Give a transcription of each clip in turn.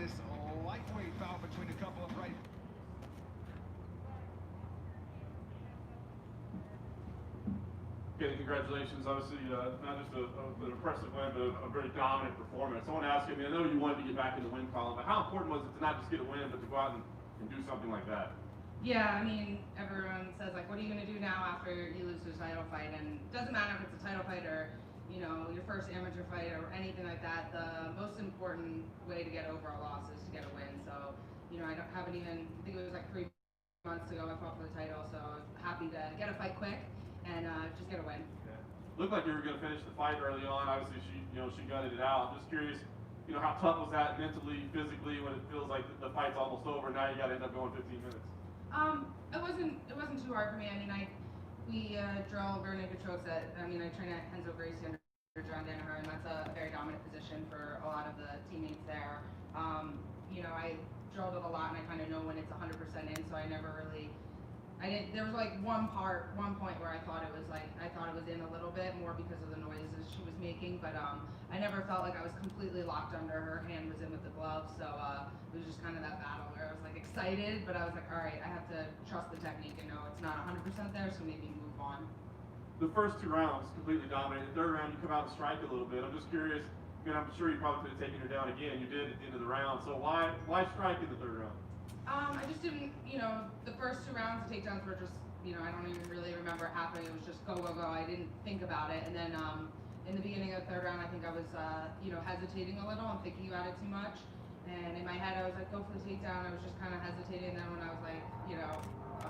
this lightweight bout between a couple of right. Okay, congratulations. Obviously, not just an impressive win, but a very dominant performance. I want to ask you, I mean, I know you wanted to get back in the win column, but how important was it to not just get a win, but to go out and do something like that? Yeah, I mean, everyone says, like, what are you going to do now after you lose the title fight? And it doesn't matter if it's a title fight or, you know, your first amateur fight or anything like that. The most important way to get over a loss is to get a win. So, you know, I haven't even, I think it was like 3 months ago I fought for the title, so I was happy to get a fight quick and just get a win. Okay. Looked like you were going to finish the fight early on. Obviously, she gutted it out. I'm just curious, you know, how tough was that mentally, physically, when it feels like the fight's almost over? Now you got to end up going 15 minutes. It wasn't too hard for me. I mean, we drill very good strokes at. I mean, I train at Enzo Gracie under John Danaher, and that's a very dominant position for a lot of the teammates there. You know, I drilled it a lot, and I kind of know when it's 100% in, so I never really. There was like one point where I thought it was in a little bit more because of the noises she was making, but I never felt like I was completely locked under. Her hand was in with the glove, so it was just kind of that battle where I was like excited, but I was like, all right, I have to trust the technique and know it's not 100% there, so maybe move on. The first 2 rounds completely dominated. The third round, you come out and strike a little bit. I'm just curious. I mean, I'm sure you probably could have taken her down again. You did at the end of the round. So why strike in the third round? I just didn't, you know, the first 2 rounds, the takedowns were just, you know, I don't even really remember it happening. It was just go, go, go. I didn't think about it. And then in the beginning of the third round, I think I was, you know, hesitating a little and thinking about it too much. And in my head, I was like, go for the takedown. I was just kind of hesitating. And then when I was like, you know,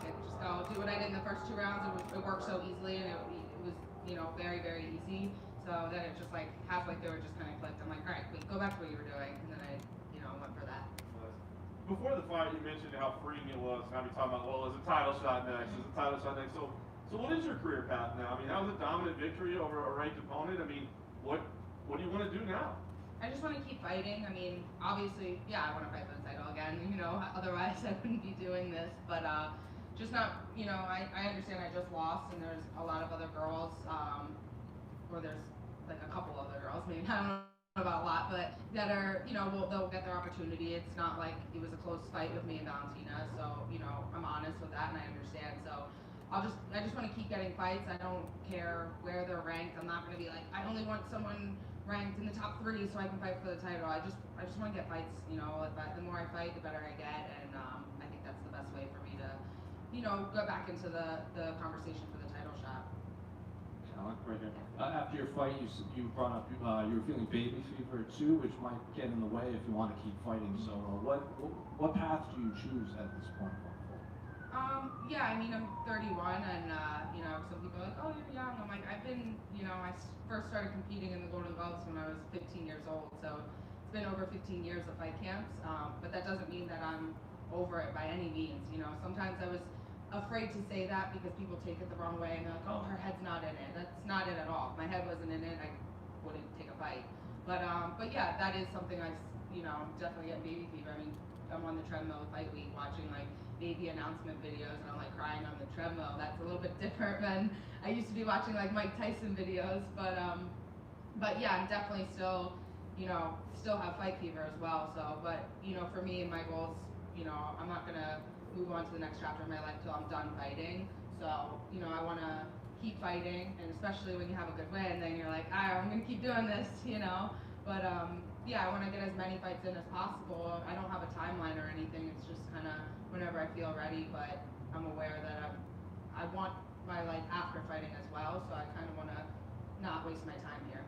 okay, just go do what I did in the first 2 rounds, it worked so easily, and it was, you know, very, very easy. So then it just like halfway through, it just kind of clicked. I'm like, all right, wait, go back to what you were doing. And then I, you know, went for that. Before the fight, you mentioned how freeing it was. Now you're talking about, well, is a title shot next? Is a title shot next? So what is your career path now? I mean, that was a dominant victory over a ranked opponent. I mean, what do you want to do now? I just want to keep fighting. I mean, obviously, yeah, I want to fight for the title again. You know, otherwise I wouldn't be doing this. But just not, you know, I understand I just lost, and there's a lot of other girls, or there's like a couple other girls, maybe I don't know about a lot, but that are, you know, they'll get their opportunity. It's not like it was a close fight with me and Valentina, so, you know, I'm honest with that and I understand. So I just want to keep getting fights. I don't care where they're ranked. I'm not going to be like, I only want someone ranked in the top 3 so I can fight for the title. I just want to get fights. You know, the more I fight, the better I get, and I think that's the best way for me to, you know, go back into the conversation for the title shot. Right here. After your fight, you brought up you were feeling baby fever too, which might get in the way if you want to keep fighting. So what path do you choose at this point? Yeah, I mean, I'm 31, and you know, some people are like, oh, you're young. I'm like, I've been, you know, I first started competing in the Golden Gloves when I was 15 years old, so it's been over 15 years of fight camps. But that doesn't mean that I'm over it by any means. You know, sometimes I was afraid to say that because people take it the wrong way and they're like, oh, her head's not in it. That's not it at all. If my head wasn't in it, I wouldn't take a fight. But yeah, that is something you know, I'm definitely getting baby fever. I mean, I'm on the treadmill fight week watching like baby announcement videos, and I'm like crying on the treadmill. That's a little bit different than I used to be watching like Mike Tyson videos. But yeah, I'm definitely still, you know, still have fight fever as well. So, but you know, for me and my goals, you know, I'm not gonna move on to the next chapter of my life till I'm done fighting. So, you know, I want to keep fighting, and especially when you have a good win, then you're like, I'm going to keep doing this, you know. But yeah, I want to get as many fights in as possible. I don't have a timeline or anything. It's just kind of whenever I feel ready, but I'm aware that I want my life after fighting as well, so I kind of want to not waste my time here.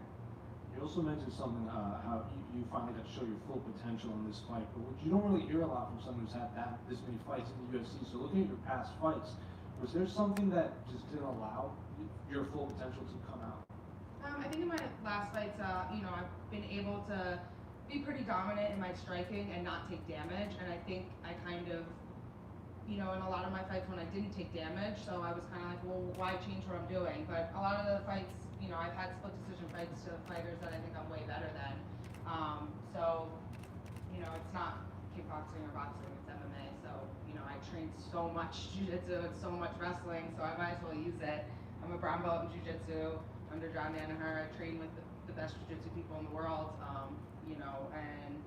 You also mentioned something, how you finally got to show your full potential in this fight, but what you don't really hear a lot from someone who's had this many fights in the UFC. So looking at your past fights, was there something that just didn't allow your full potential to come out? I think in my last fights, you know, I've been able to be pretty dominant in my striking and not take damage, and I think I kind of, you know, in a lot of my fights when I didn't take damage, so I was kind of like, well, why change what I'm doing? But a lot of the fights, you know, I've had split decision fights to fighters that I think I'm way better than. So, you know, it's not kickboxing or boxing, it's MMA. So, you know, I train so much jiu-jitsu and so much wrestling, so I might as well use it. I'm a brown belt in jiu-jitsu under John Danaher. I train with the best jiu-jitsu people in the world, you know, and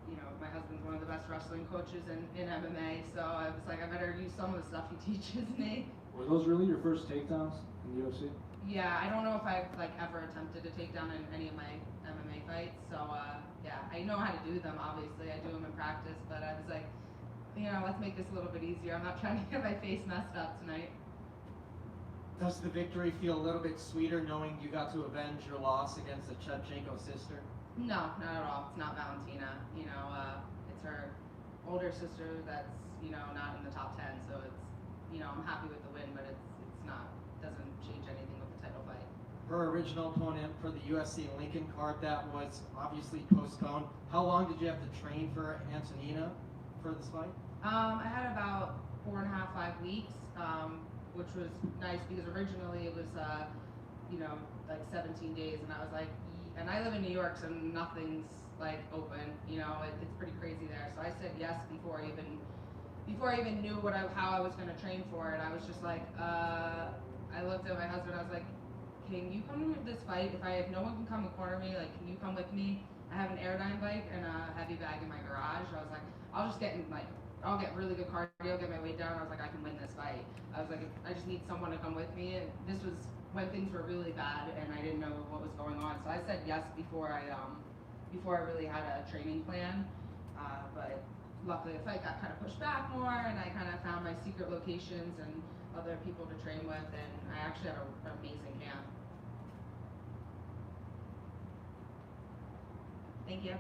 you know, my husband's one of the best wrestling coaches in MMA, so I was like, I better use some of the stuff he teaches me. Were those really your first takedowns in the UFC? Yeah, I don't know if I've like ever attempted a takedown in any of my MMA fights, so yeah, I know how to do them, obviously, I do them in practice, but I was like, you know, let's make this a little bit easier. I'm not trying to get my face messed up tonight. Does the victory feel a little bit sweeter knowing you got to avenge your loss against the Chookagian sister? No, not at all. It's not Valentina. You know, it's her older sister that's, you know, not in the top 10. So it's, you know, I'm happy with the win, but it's not, doesn't change anything with the title fight. Her original opponent for the UFC Lincoln card that was obviously postponed. How long did you have to train for Antonina for this fight? I had about 4.5, 5 weeks, which was nice because originally it was, you know, like 17 days, and I was like, and I live in New York, so nothing's like open, you know, it's pretty crazy there. So I said yes before I even knew how I was going to train for it. I was just like, I looked at my husband, I was like, can you come to this fight? If no one can come and corner me, like, can you come with me? I have an Airdyne bike and a heavy bag in my garage. I was like, I'll just get in, like, I'll get really good cardio, get my weight down. I was like, I can win this fight. I was like, I just need someone to come with me. And this was when things were really bad and I didn't know what was going on. So I said yes before I really had a training plan. But luckily the fight got kind of pushed back more, and I kind of found my secret locations and other people to train with, and I actually had an amazing camp. Thank you.